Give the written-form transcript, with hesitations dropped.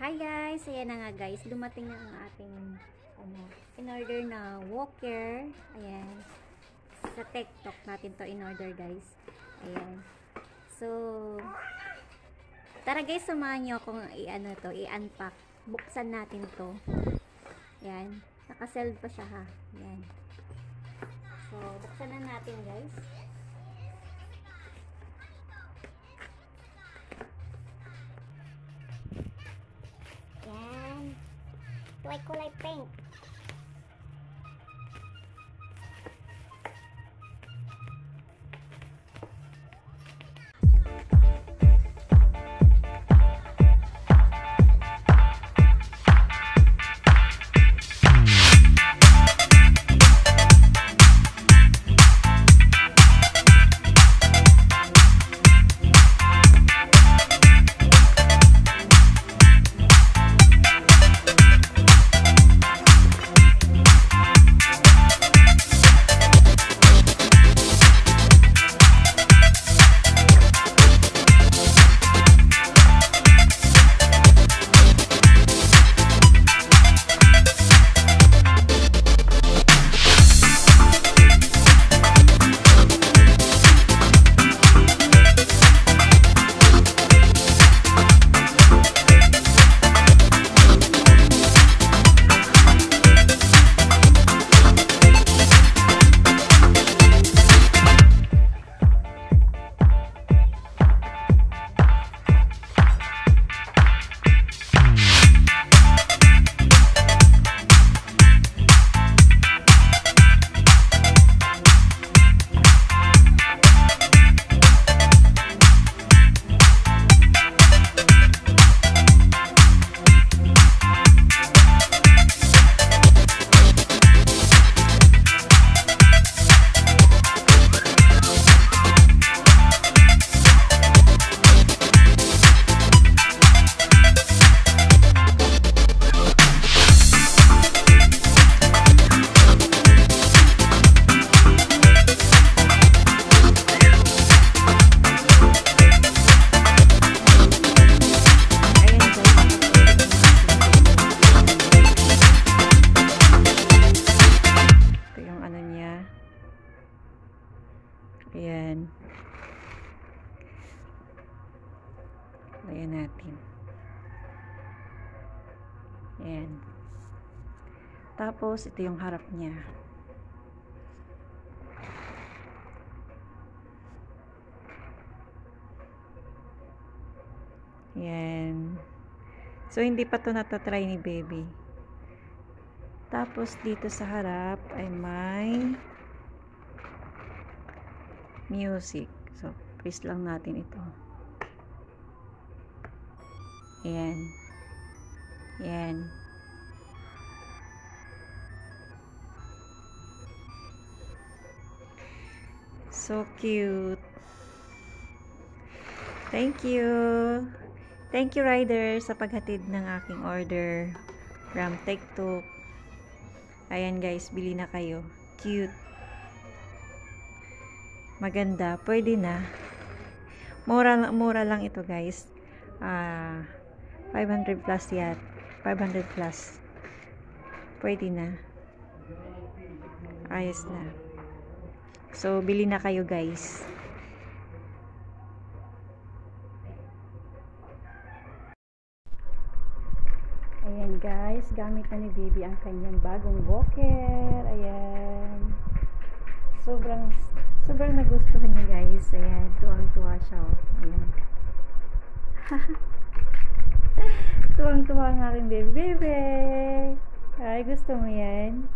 Hi guys! Ayan na nga guys, dumating na ang ating in-order na walker. Ayan. Sa TikTok natin to in-order guys. Ayan. So, tara guys, samahan nyo kung i-unpack. Buksan natin to. Ayan. Naka-sealed pa siya ha. Ayan. So, buksan na natin guys. Kulay pink. Ayan. Ayan natin. Ayan. Tapos, ito yung harap niya. Ayan. So, hindi pa ito natatry ni baby. Tapos, dito sa harap ay may music. So, press lang natin ito. Ayan. Ayan. So cute. Thank you. Thank you, Rider, sa paghatid ng aking order from TikTok. Ayan guys, bili na kayo. Cute. Maganda, pwede na. Mura lang ito guys. 500 plus yan. 500 plus. Pwede na. Ayos na. So, bili na kayo guys. Ayan guys, gamit na ni baby ang kanyang bagong walker. Ayan. Sobrang nagustuhan niya guys. Ayan, tuwang-tuwa siya. Ayan. Tuwang-tuwa nga rin baby. Baby! Ay, gusto mo yan?